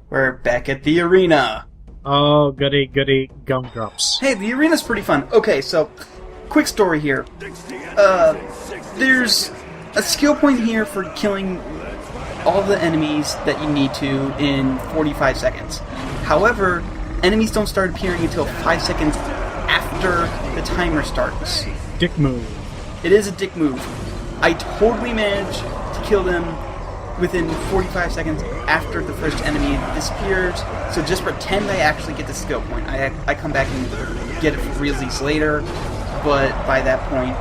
We're back at the arena. Oh, goody, goody, gumdrops. Hey, the arena's pretty fun. Okay, so, quick story here. There's a skill point here for killing all the enemies that you need to in 45 seconds. However, enemies don't start appearing until 5 seconds after the timer starts. Dick move. It is a dick move. I totally managed to kill them within 45 seconds after the first enemy disappears, so just pretend I actually get the skill point. I come back and get it for realsies later, but by that point,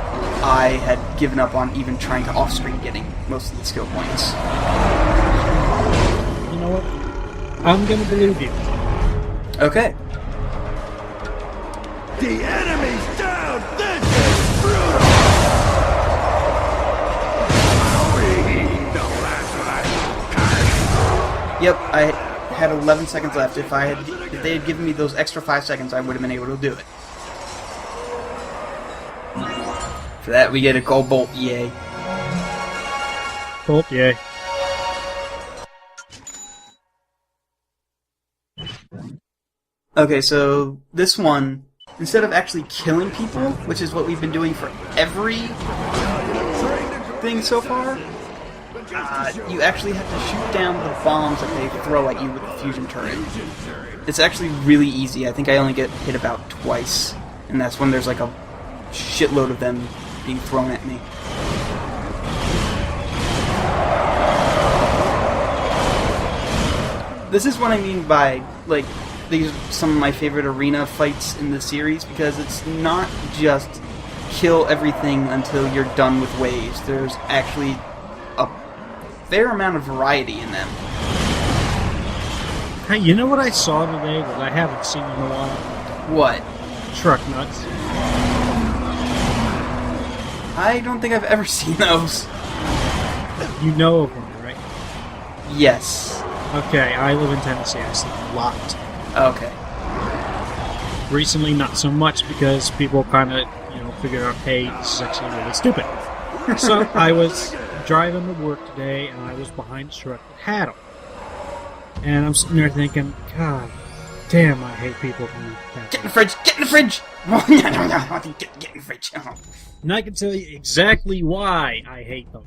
I had given up on even trying to off-screen getting most of the skill points. You know what? I'm gonna believe you. Okay. The enemy's down! This is brutal! Yep, I had 11 seconds left. If they had given me those extra 5 seconds, I would have been able to do it. For that, we get a gold bolt, yay. Bolt, yay. Okay, so this one, instead of actually killing people, which is what we've been doing for every thing so far, you actually have to shoot down the bombs that they throw at you with the fusion turret. It's actually really easy. I think I only get hit about twice, and that's when there's like a shitload of them being thrown at me. This is what I mean by, like, these are some of my favorite arena fights in the series, because it's not just kill everything until you're done with waves. There's actually a fair amount of variety in them. Hey, you know what I saw today that I haven't seen in a while? What? Truck nuts. I don't think I've ever seen those. You know of them, right? Yes. Okay, I live in Tennessee. I see them a lot. Okay. Recently, not so much because people kind of, figured out, hey, this is actually really stupid. So I was driving to work today, and I was behind a truck that had them. And I'm sitting there thinking, God damn, I hate people who have Get in the fridge! Get in the fridge! Get in the fridge! And I can tell you exactly why I hate them.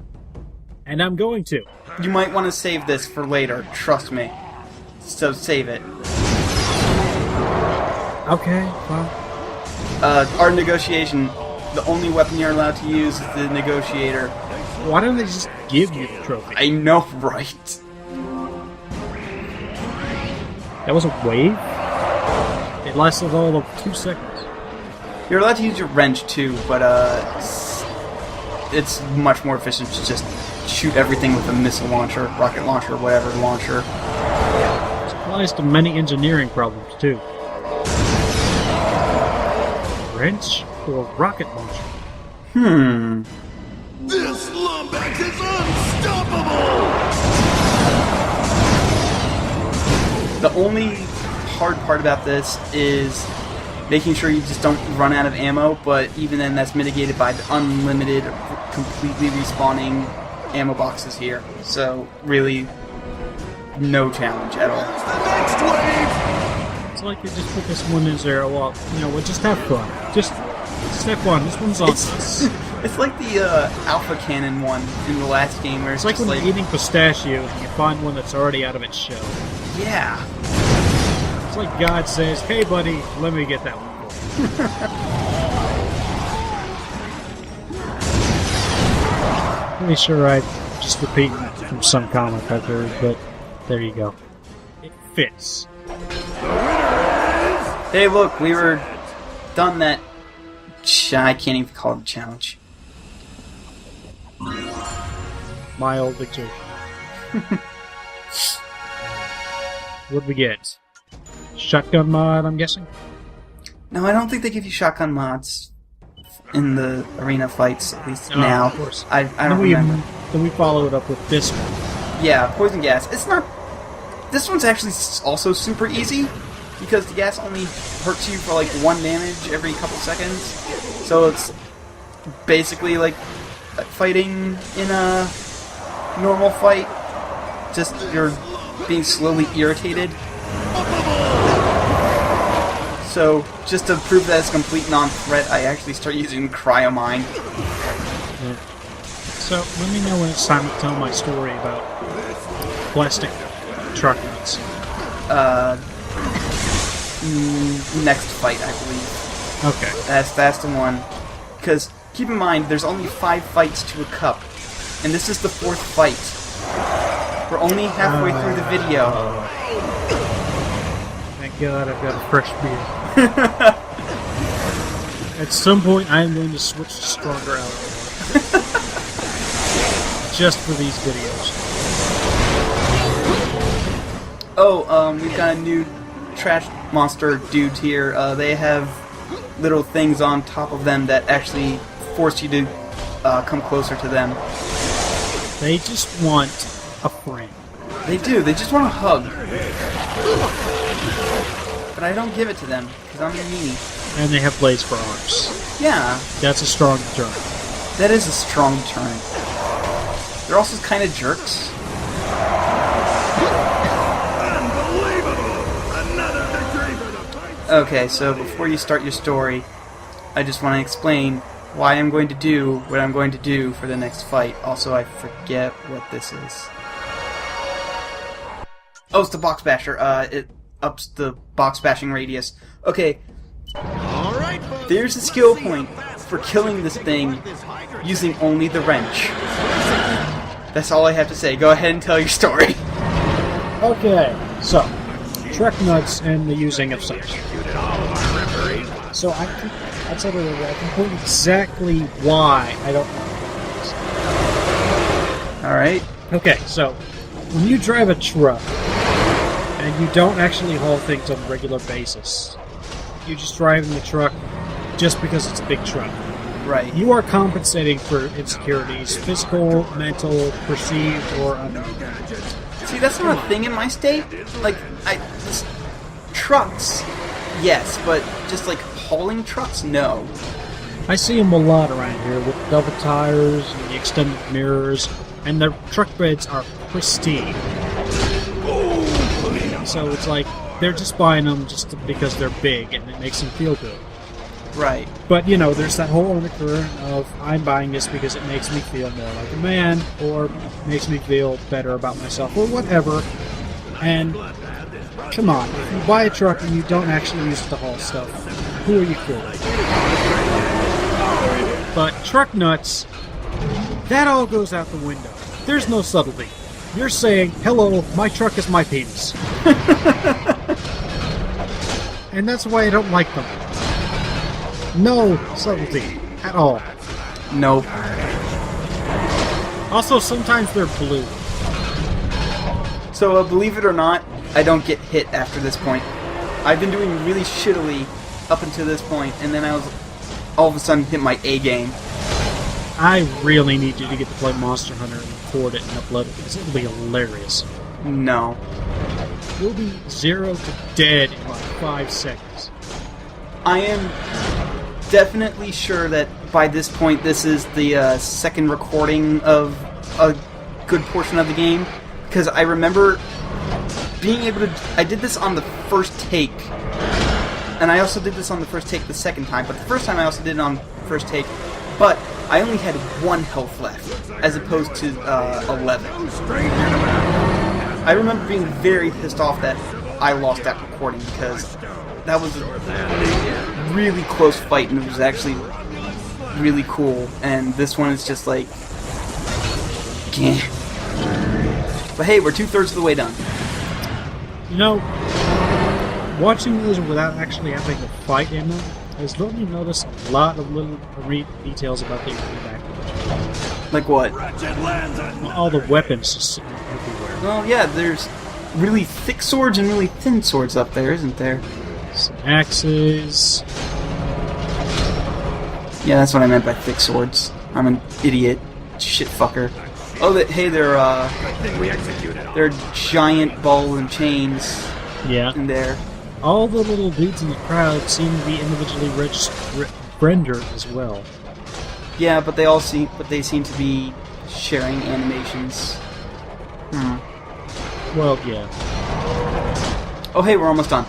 And I'm going to. You might want to save this for later, trust me. So save it. Okay, fine. Our negotiation, the only weapon you're allowed to use is the negotiator. Why don't they just give you the trophy? I know, right? That was a wave? It lasted all of 2 seconds. You're allowed to use your wrench too, but it's much more efficient to just shoot everything with a missile launcher, rocket launcher, whatever launcher. It applies to many engineering problems too. Wrench or rocket launcher? This lumbex is unstoppable! The only hard part about this is making sure you just don't run out of ammo, but even then that's mitigated by the unlimited, completely respawning ammo boxes here. So, really, no challenge at all. The next wave! It's like you just put this one in there, well, we'll just have fun. Just have fun. This one's on us. It's like the Alpha Cannon one in the last game where It's like when you're eating pistachio and you find one that's already out of its shell. Yeah. It's like God says, hey buddy, let me get that one for you. Pretty sure I just repeat from some comic I've heard, but there you go. It fits. Hey, look, we were done that. I can't even call it a challenge. Mild exertion. What'd we get? Shotgun mod, I'm guessing? No, I don't think they give you shotgun mods in the arena fights, at least now. Of course. I don't remember. Then we follow it up with this one. Yeah, poison gas. It's not... This one's actually also super easy, because the gas only hurts you for like 1 damage every couple seconds. So it's basically like fighting in a normal fight. Just you're being slowly irritated. So, just to prove that it's a complete non-threat, I actually start using Cryomine. Yeah. So, let me know when it's time to tell my story about plastic truck nuts. Next fight, I believe. Okay. That's the one. Because, keep in mind, there's only 5 fights to a cup. And this is the 4th fight. We're only halfway through the video. Thank God I've got a fresh beer. At some point, I am going to switch to stronger alcohol. Just for these videos. Oh, we've got a new trash monster dude here. They have little things on top of them that actually force you to come closer to them. They just want a friend. They do. They just want a hug. But I don't give it to them, because I'm a meanie. And they have blades for arms. Yeah. That's a strong deterrent. That is a strong deterrent. They're also kind of jerks. Okay, so before you start your story, I just want to explain why I'm going to do what I'm going to do for the next fight. Also, I forget what this is. Oh, it's the box basher. It ups the box bashing radius. Okay, there's a skill point for killing this thing using only the wrench. That's all I have to say. Go ahead and tell your story. Okay, so, truck nuts and the using of such. So I said earlier, I can point exactly why I don't know. Alright. Okay, so, when you drive a truck, and you don't actually haul things on a regular basis, you just drive in the truck just because it's a big truck. Right. You are compensating for insecurities, physical, mental, perceived, or unknown. See, that's not a thing in my state. Like, trucks, yes, but just like hauling trucks, no. I see them a lot around here with double tires and the extended mirrors, and their truck beds are pristine. So it's like they're just buying them just because they're big and it makes them feel good. Right. But, you know, there's that whole undercurrent of I'm buying this because it makes me feel more like a man, or makes me feel better about myself, or whatever. And, come on, if you buy a truck and you don't actually use it to haul stuff, who are you fooling? But truck nuts, that all goes out the window. There's no subtlety. You're saying, hello, my truck is my penis. And that's why I don't like them. No subtlety at all. Nope. Also, sometimes they're blue. So, believe it or not, I don't get hit after this point. I've been doing really shittily up until this point, and then I was all of a sudden hit my A game. I really need you to get to play Monster Hunter and record it and upload it, because it'll be hilarious. No. You'll be 0 to dead in like 5 seconds. I am definitely sure that by this point this is the second recording of a good portion of the game, because I remember being able to... I did this on the first take, and I also did this on the first take the second time, but the first time I also did it on first take, but I only had 1 health left, as opposed to 11. I remember being very pissed off that I lost that recording, because that was a really close fight, and it was actually really cool, and this one is just like... Gah. But hey, we're 2/3 of the way done. You know, watching those without actually having to fight in them has let me notice a lot of little details about the enemy back. Like what? All the weapons just sitting everywhere. Well, yeah, there's really thick swords and really thin swords up there, isn't there? Some axes. Yeah, that's what I meant by thick swords. I'm an idiot. Shit fucker. Oh, hey, they're giant ball and chains Yeah. in there. All the little dudes in the crowd seem to be individually rendered as well. Yeah, but they seem to be sharing animations. Well, yeah. Oh, hey, we're almost done.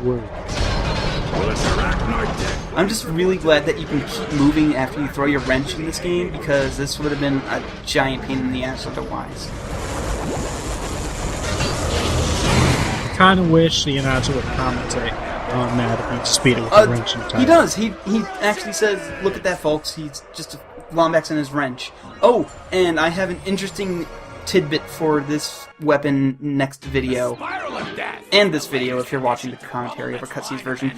Word. Well, it's arachnoid dead. I'm just really glad that you can keep moving after you throw your wrench in this game, because this would have been a giant pain in the ass otherwise. Kind of wish the announcer would commentate on that if he just beat it with a wrench in time. He does. He actually says, "Look at that, folks. He's just a Lombax in his wrench." Oh, and I have an interesting tidbit for this weapon next video. Spiral of death. And this video, if you're watching the commentary of a cutscenes version.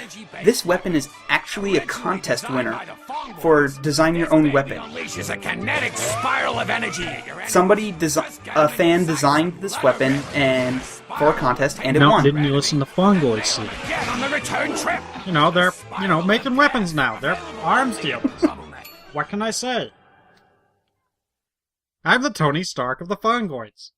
This weapon is actually a contest winner for design your own weapon. Unleashes a kinetic spiral of energy. A fan designed this weapon and for a contest, and it No, won. didn't you listen to Fungoid see? Get on the return trip. You know, they're, making weapons now. They're arms dealers. What can I say? I'm the Tony Stark of the Fungoids.